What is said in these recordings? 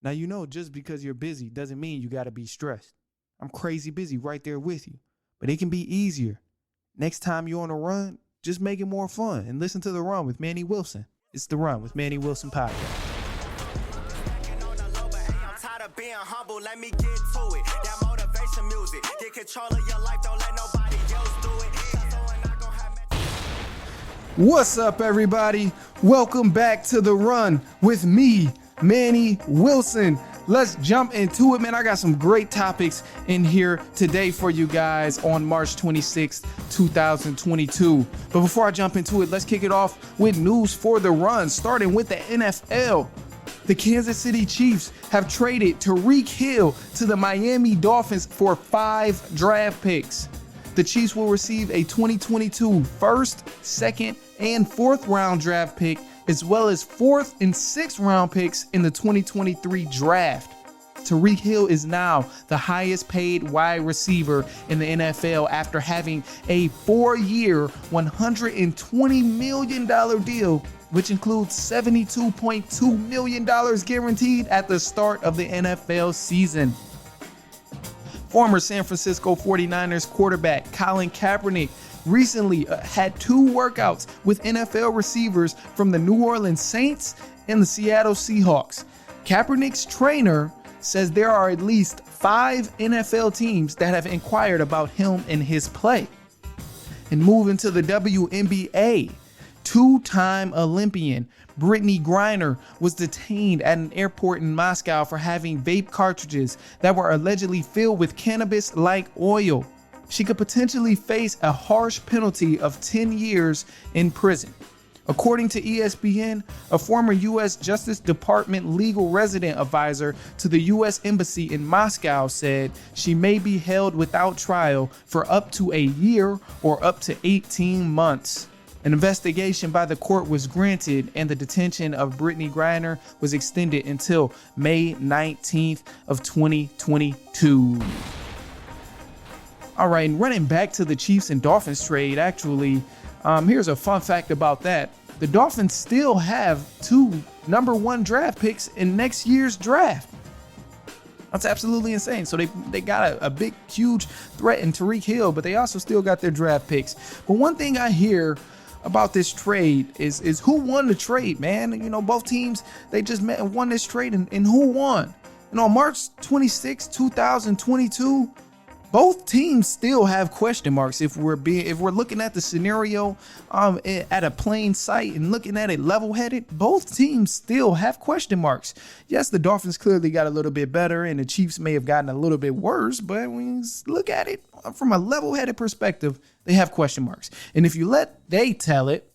Now, just because you're busy doesn't mean you got to be stressed. I'm crazy busy right there with you, but it can be easier. Next time you're on a run, just make it more fun and listen to The Run with Manny Wilson. It's The Run with Manny Wilson podcast. Being humble, let me get to it. That motivation music, get control of your life, don't let nobody else do it. What's up, everybody? Welcome back to The Run with me, Manny Wilson. Let's jump into it, man. I got some great topics in here today for you guys on March 26th, 2022. But before I jump into it, let's kick it off with news for The Run, starting with the NFL. The Kansas City Chiefs have traded Tyreek Hill to the Miami Dolphins for 5 draft picks. The Chiefs will receive a 2022 first, second, and fourth round draft pick, as well as fourth and sixth round picks in the 2023 draft. Tyreek Hill is now the highest paid wide receiver in the NFL after having a 4-year, $120 million deal, which includes $72.2 million guaranteed at the start of the NFL season. Former San Francisco 49ers quarterback Colin Kaepernick recently had 2 workouts with NFL receivers from the New Orleans Saints and the Seattle Seahawks. Kaepernick's trainer says there are at least 5 NFL teams that have inquired about him and his play. And moving to the WNBA, 2-time Olympian Brittany Griner was detained at an airport in Moscow for having vape cartridges that were allegedly filled with cannabis-like oil. She could potentially face a harsh penalty of 10 years in prison. According to ESPN, a former U.S. Justice Department legal resident advisor to the U.S. Embassy in Moscow said she may be held without trial for up to a year or up to 18 months. An investigation by the court was granted, and the detention of Brittany Griner was extended until May 19th of 2022. All right, and running back to the Chiefs and Dolphins trade, actually, here's a fun fact about that. The Dolphins still have 2 number 1 draft picks in next year's draft. That's absolutely insane. So they got a big, huge threat in Tyreek Hill, but they also still got their draft picks. But one thing I hear about this trade is who won the trade, man. Both teams, they just met and won this trade, and who won? On March 26, 2022, both teams still have question marks. If we're looking at the scenario at a plain sight and looking at it level-headed, both teams still have question marks. Yes, the Dolphins clearly got a little bit better, and the Chiefs may have gotten a little bit worse, but when you look at it from a level-headed perspective, they have question marks. And if you let they tell it,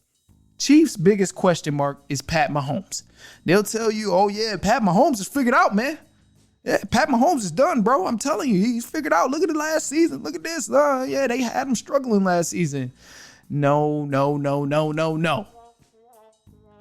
Chiefs' biggest question mark is Pat Mahomes. They'll tell you, oh yeah, Pat Mahomes is figured out, man. Yeah, Pat Mahomes is done, bro. I'm telling you, he's figured out. Look at the last season. Look at this. Yeah, they had him struggling last season. No.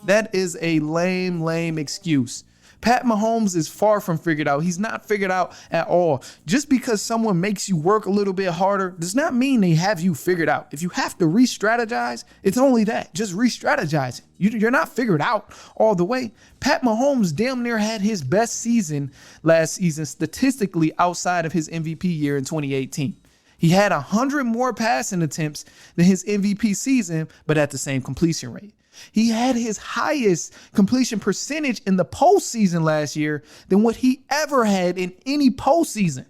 That is a lame excuse. Pat Mahomes is far from figured out. He's not figured out at all. Just because someone makes you work a little bit harder does not mean they have you figured out. If you have to re-strategize, it's only that. Just re-strategize it. You're not figured out all the way. Pat Mahomes damn near had his best season last season statistically outside of his MVP year in 2018. He had 100 more passing attempts than his MVP season, but at the same completion rate. He had his highest completion percentage in the postseason last year than what he ever had in any postseason.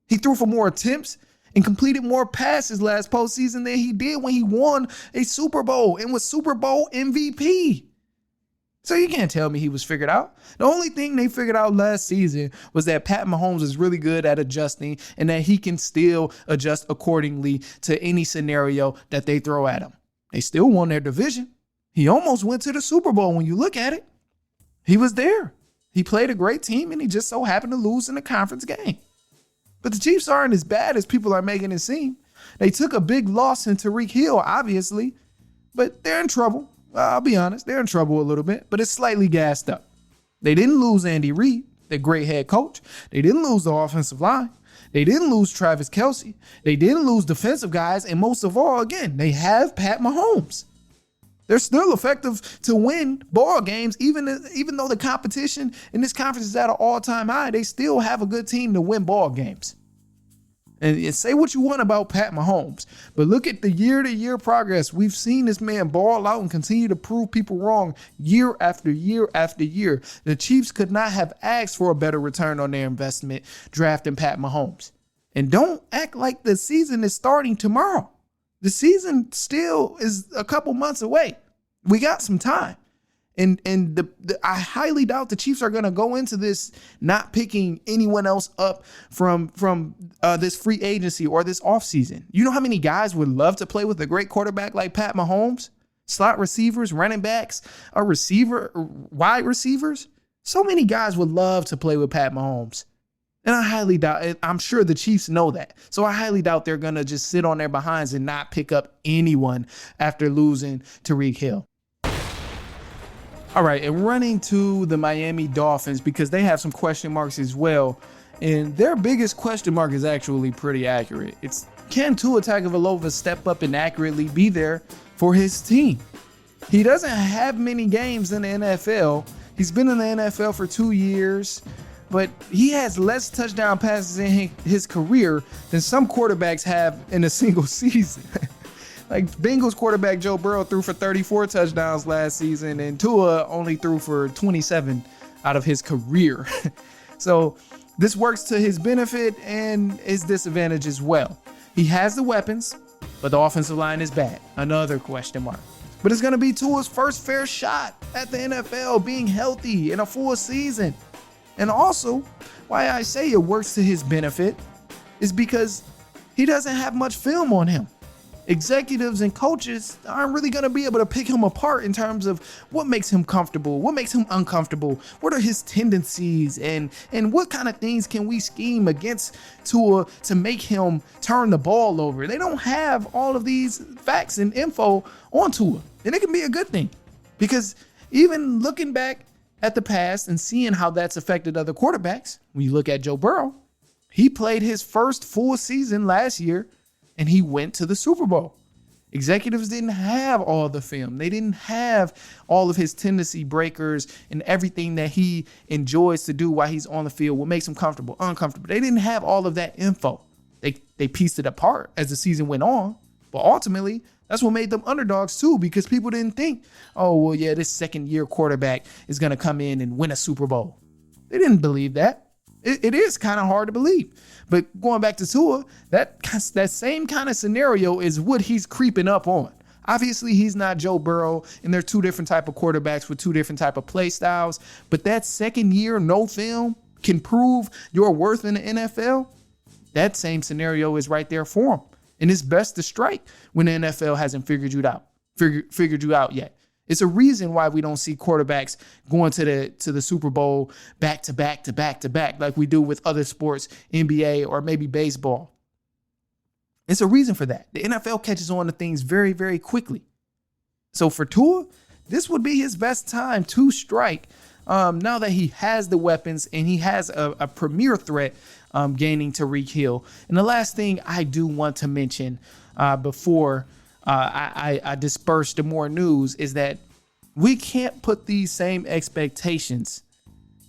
He threw for more attempts and completed more passes last postseason than he did when he won a Super Bowl and was Super Bowl MVP. So you can't tell me he was figured out. The only thing they figured out last season was that Pat Mahomes is really good at adjusting and that he can still adjust accordingly to any scenario that they throw at him. They still won their division. He almost went to the Super Bowl when you look at it. He was there. He played a great team, and he just so happened to lose in the conference game. But the Chiefs aren't as bad as people are making it seem. They took a big loss in Tyreek Hill, obviously, but they're in trouble. I'll be honest, they're in trouble a little bit, but it's slightly gassed up. They didn't lose Andy Reid, their great head coach. They didn't lose the offensive line. They didn't lose Travis Kelce. They didn't lose defensive guys. And most of all, again, they have Pat Mahomes. They're still effective to win ball games, even though the competition in this conference is at an all-time high. They still have a good team to win ball games. And say what you want about Pat Mahomes, but look at the year-to-year progress. We've seen this man ball out and continue to prove people wrong year after year after year. The Chiefs could not have asked for a better return on their investment drafting Pat Mahomes. And don't act like the season is starting tomorrow. The season still is a couple months away. We got some time. And I highly doubt the Chiefs are going to go into this not picking anyone else up from this free agency or this offseason. You know how many guys would love to play with a great quarterback like Pat Mahomes? Slot receivers, running backs, wide receivers. So many guys would love to play with Pat Mahomes. And I highly doubt it. I'm sure the Chiefs know that. So I highly doubt they're going to just sit on their behinds and not pick up anyone after losing Tyreek Hill. All right, and running to the Miami Dolphins because they have some question marks as well. And their biggest question mark is actually pretty accurate. It's, can Tua Tagovailoa step up and accurately be there for his team? He doesn't have many games in the NFL. He's been in the NFL for 2 years. But he has less touchdown passes in his career than some quarterbacks have in a single season. Like Bengals quarterback Joe Burrow threw for 34 touchdowns last season, and Tua only threw for 27 out of his career. So this works to his benefit and his disadvantage as well. He has the weapons, but the offensive line is bad. Another question mark. But it's going to be Tua's first fair shot at the NFL, being healthy in a full season. And also, why I say it works to his benefit is because he doesn't have much film on him. Executives and coaches aren't really going to be able to pick him apart in terms of what makes him comfortable, what makes him uncomfortable, what are his tendencies, and what kind of things can we scheme against Tua to make him turn the ball over. They don't have all of these facts and info on Tua, and it can be a good thing because even looking back at the past and seeing how that's affected other quarterbacks, when you look at Joe Burrow, he played his first full season last year and he went to the Super Bowl. Executives didn't have all the film. They didn't have all of his tendency breakers and everything that he enjoys to do while he's on the field, what makes him comfortable, uncomfortable. They didn't have all of that info. They pieced it apart as the season went on, but ultimately, that's what made them underdogs too, because people didn't think, oh, well, yeah, this second-year quarterback is going to come in and win a Super Bowl. They didn't believe that. It is kind of hard to believe. But going back to Tua, that same kind of scenario is what he's creeping up on. Obviously, he's not Joe Burrow, and they're two different type of quarterbacks with two different type of play styles. But that second year, no film, can prove your worth in the NFL. That same scenario is right there for him. And it's best to strike when the NFL hasn't figured you out yet. It's a reason why we don't see quarterbacks going to the Super Bowl back to back like we do with other sports, NBA or maybe baseball. It's a reason for that. The NFL catches on to things very, very quickly. So for Tua, this would be his best time to strike now that he has the weapons and he has a premier threat gaining Tyreek Hill. And the last thing I do want to mention before I disperse to more news is that we can't put these same expectations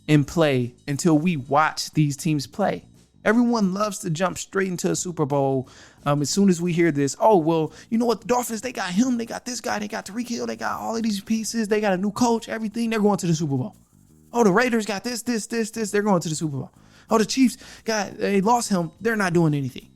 in play until we watch these teams play. Everyone loves to jump straight into a Super Bowl as soon as we hear this. Oh, well, you know what? The Dolphins, they got him. They got this guy. They got Tyreek Hill. They got all of these pieces. They got a new coach, everything. They're going to the Super Bowl. Oh, the Raiders got this. They're going to the Super Bowl. Oh, the Chiefs they lost him. They're not doing anything.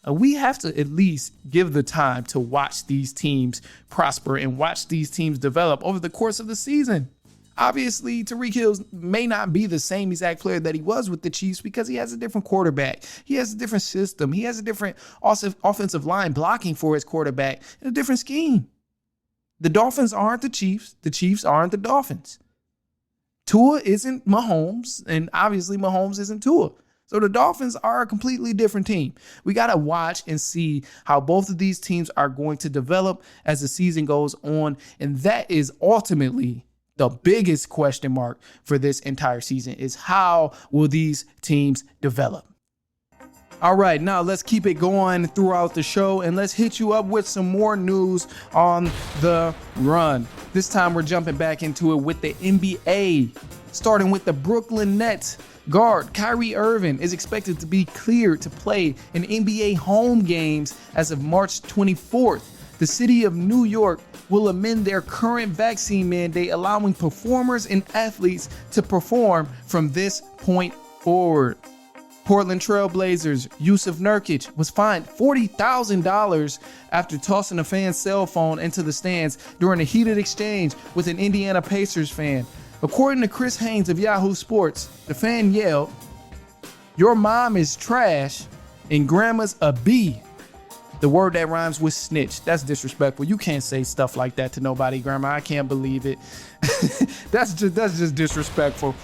We have to at least give the time to watch these teams prosper and watch these teams develop over the course of the season. Obviously, Tyreek Hill may not be the same exact player that he was with the Chiefs because he has a different quarterback. He has a different system. He has a different offensive line blocking for his quarterback and a different scheme. The Dolphins aren't the Chiefs. The Chiefs aren't the Dolphins. Tua isn't Mahomes, and obviously Mahomes isn't Tua. So the Dolphins are a completely different team. We got to watch and see how both of these teams are going to develop as the season goes on. And that is ultimately the biggest question mark for this entire season is how will these teams develop? All right, now let's keep it going throughout the show and let's hit you up with some more news on the run. This time we're jumping back into it with the NBA, starting with the Brooklyn Nets. Guard Kyrie Irving is expected to be cleared to play in NBA home games as of March 24th. The city of New York will amend their current vaccine mandate, allowing performers and athletes to perform from this point forward. Portland Trail Blazers Yusuf Nurkic was fined $40,000 after tossing a fan's cell phone into the stands during a heated exchange with an Indiana Pacers fan. According to Chris Haynes of Yahoo Sports, the fan yelled, "Your mom is trash and grandma's a B." The word that rhymes with snitch. That's disrespectful. You can't say stuff like that to nobody, Grandma. I can't believe it. That's just disrespectful.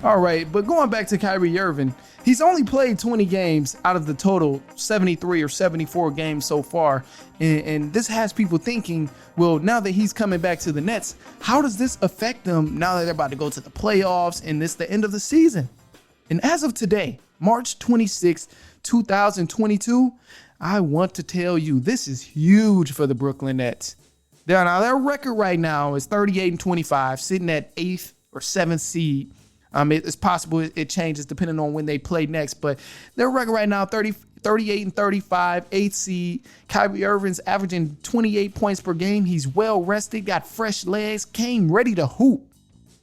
All right, but going back to Kyrie Irving, he's only played 20 games out of the total 73 or 74 games so far. And this has people thinking, well, now that he's coming back to the Nets, how does this affect them now that they're about to go to the playoffs and it's the end of the season? And as of today, March 26, 2022, I want to tell you this is huge for the Brooklyn Nets. Now, their record right now is 38-25, sitting at 8th or 7th seed. It's possible it changes depending on when they play next, but their record right now, 38-35, 8th seed. Kyrie Irving's averaging 28 points per game. He's well rested, got fresh legs, came ready to hoop.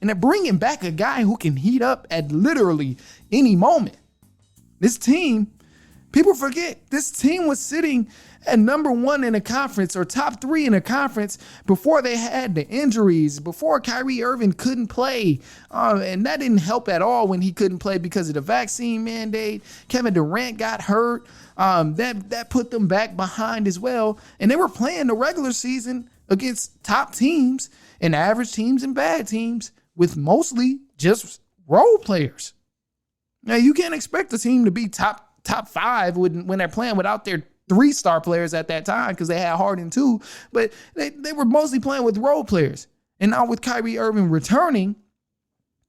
And they're bringing back a guy who can heat up at literally any moment. This team, people forget, this team was sitting at number 1 in the conference or top 3 in the conference before they had the injuries, before Kyrie Irving couldn't play. And that didn't help at all when he couldn't play because of the vaccine mandate. Kevin Durant got hurt. That put them back behind as well. And they were playing the regular season against top teams and average teams and bad teams with mostly just role players. Now, you can't expect a team to be top 5 when they're playing without their 3-star players at that time because they had Harden too, but they were mostly playing with role players. And now with Kyrie Irving returning,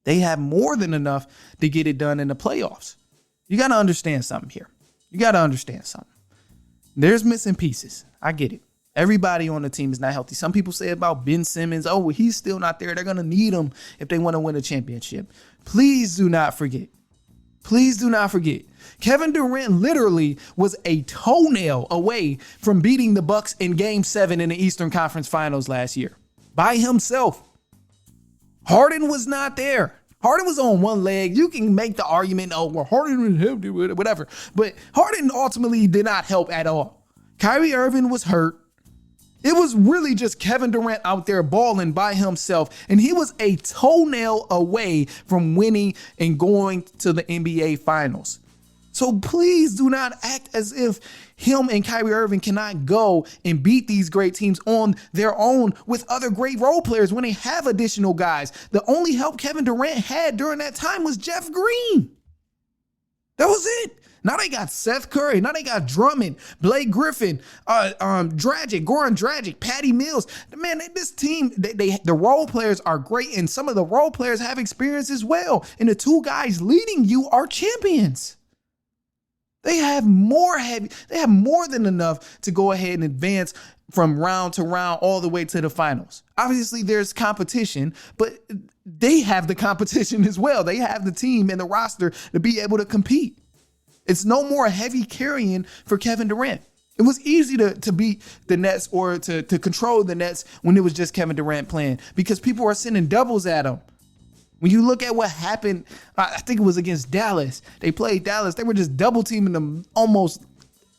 they have more than enough to get it done in the playoffs. You got to understand something here. There's missing pieces. I get it. Everybody on the team is not healthy. Some people say about Ben Simmons, oh, well, he's still not there. They're going to need him if they want to win a championship. Please do not forget. Kevin Durant literally was a toenail away from beating the Bucks in Game 7 in the Eastern Conference Finals last year by himself. Harden was not there. Harden was on one leg. You can make the argument, oh, well, Harden was healthy, whatever. But Harden ultimately did not help at all. Kyrie Irving was hurt. It was really just Kevin Durant out there balling by himself, and he was a toenail away from winning and going to the NBA Finals. So please do not act as if him and Kyrie Irving cannot go and beat these great teams on their own with other great role players when they have additional guys. The only help Kevin Durant had during that time was Jeff Green. That was it. Now they got Seth Curry. Now they got Drummond, Blake Griffin, Goran Dragic, Patty Mills. Man, this team, the role players are great, and some of the role players have experience as well. And the 2 guys leading you are champions. They have more than enough to go ahead and advance from round to round all the way to the finals. Obviously, there's competition, but they have the competition as well. They have the team and the roster to be able to compete. It's no more heavy carrying for Kevin Durant. It was easy to beat the Nets or to control the Nets when it was just Kevin Durant playing because people are sending doubles at him. When you look at what happened, I think it was against Dallas. They played Dallas. They were just double teaming them almost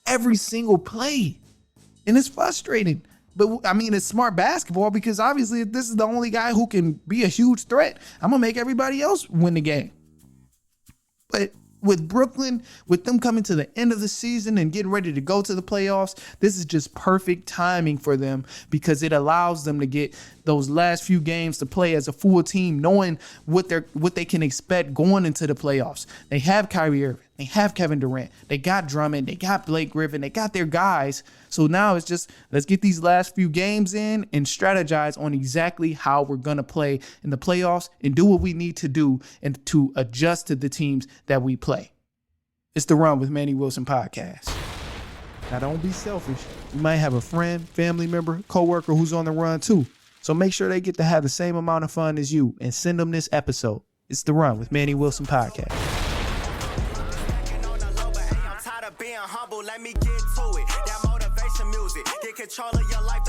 every single play. And it's frustrating. But I mean, it's smart basketball because obviously if this is the only guy who can be a huge threat, I'm going to make everybody else win the game. But with Brooklyn, with them coming to the end of the season and getting ready to go to the playoffs, this is just perfect timing for them because it allows them to get those last few games to play as a full team, knowing what they can expect going into the playoffs. They have Kyrie Irving. They have Kevin Durant. They got Drummond. They got Blake Griffin. They got their guys. So now it's just, let's get these last few games in and strategize on exactly how we're going to play in the playoffs and do what we need to do and to adjust to the teams that we play. It's the Run with Manny Wilson podcast. Now, don't be selfish. You might have a friend, family member, coworker who's on the run too. So make sure they get to have the same amount of fun as you and send them this episode. It's the Run with Manny Wilson podcast. Let me get to it. That motivation music. Get control of your life.